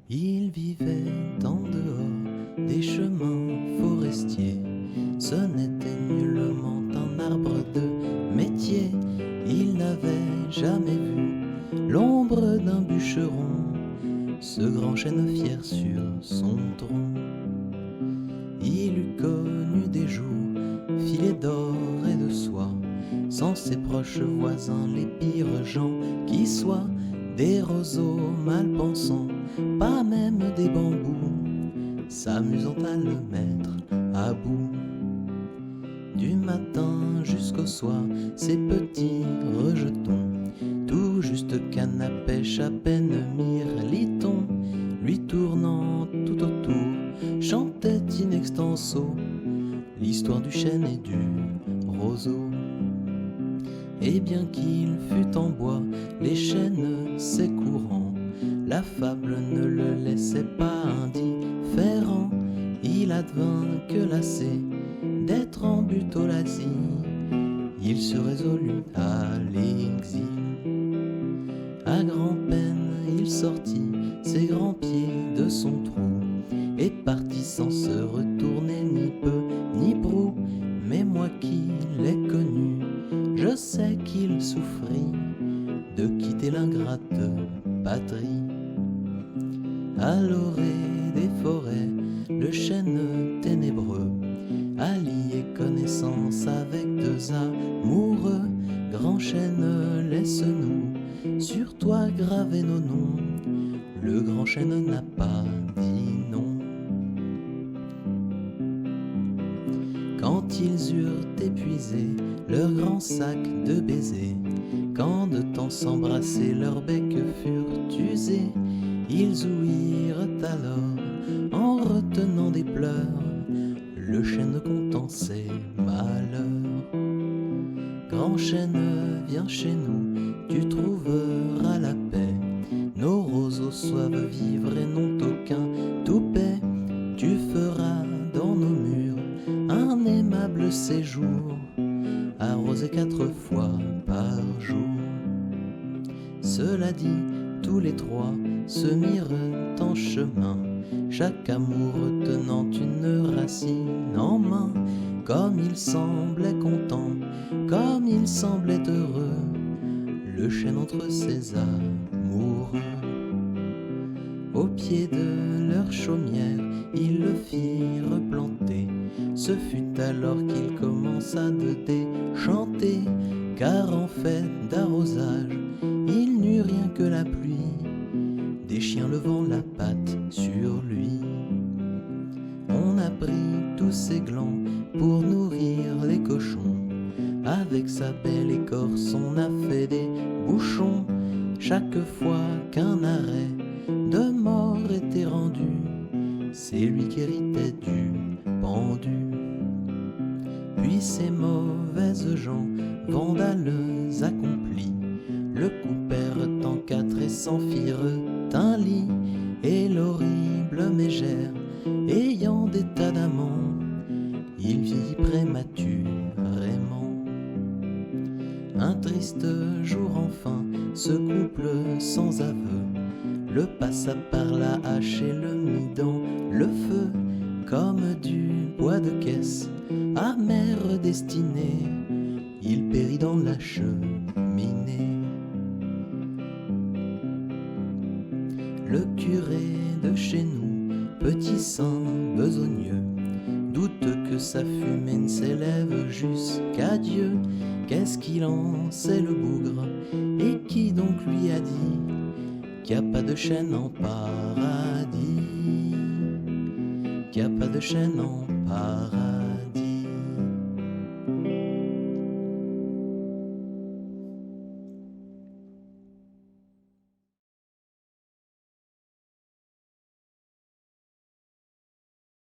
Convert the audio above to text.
Il vivait en dehors des chemins forestiers. Ce n'était nullement un arbre de métier. Il n'avait jamais vu l'ombre d'un bûcheron, ce grand chêne fier sur son tronc. Il eût connu des jours filés d'or et de soie, sans ses proches voisins les pires gens qui soient, des roseaux mal pensants, pas même des bambous, s'amusant à le mettre à bout. Du matin jusqu'au soir, ces petits rejetons, tout juste canne à pêche, à peine mirliton, lui tournant tout autour, chantait in extenso l'histoire du chêne et du roseau. Et bien qu'il fût en bois, les chênes c'est courant, la fable ne le laissait pas indifférent. Il advint que lassé d'être en butolasie, il se résolut à l'exil. À grand-peine il sortit ses grands pieds de son trou et partit sans se retourner ni peu ni prou. Mais moi qui l'ai connu, je sais qu'il souffrit de quitter l'ingrate patrie. À l'orée des forêts, le chêne ténébreux a lié connaissance avec deux amoureux. Grand chêne, laisse-nous sur toi graver nos noms. Le grand chêne n'a pas dit non. Quand ils eurent épuisé leur grand sac de baisers, quand de temps s'embrasser leurs becs furent usés, ils ouïrent alors, en retenant des pleurs, le chêne contant ses malheurs. Grand chêne, viens chez nous, tu trouveras la paix. Nos roseaux soivent vivre et n'ont aucun toupet. Tu feras dans nos murs un aimable séjour, arrosé 4 fois par jour. Cela dit, tous les trois se mirent en chemin, chaque amour tenant une racine en main. Comme il semblait content, comme il semblait heureux, le chêne entre ses amoureux. Au pied de leur chaumière, ils le firent planter. Ce fut alors qu'il commença de déchanter, car en fait d'arrosage, il n'eut rien que la pluie, des chiens levant la patte sur lui. On a pris tous ses glands pour nourrir les cochons, avec sa belle écorce on a fait des bouchons. Chaque fois qu'un arrêt de mort était rendu, c'est lui qui héritait du pendu. Puis ces mauvaises gens, vandales accomplis, le coupèrent en 4 et s'en firent un lit. Et l'horrible mégère, ayant des tas d'amants, il vit prématurément. Un triste jour enfin, ce couple sans aveu le passa par la hache et le mit dans le feu. Comme du bois de caisse, amère destinée, il périt dans la cheminée. Le curé de chez nous, petit saint besogneux, doute que sa fumée ne s'élève jusqu'à Dieu. Qu'est-ce qu'il en sait le bougre, et qui donc lui a dit qu'il n'y a pas de chêne en paradis, qu'il n'y a pas de chêne en paradis.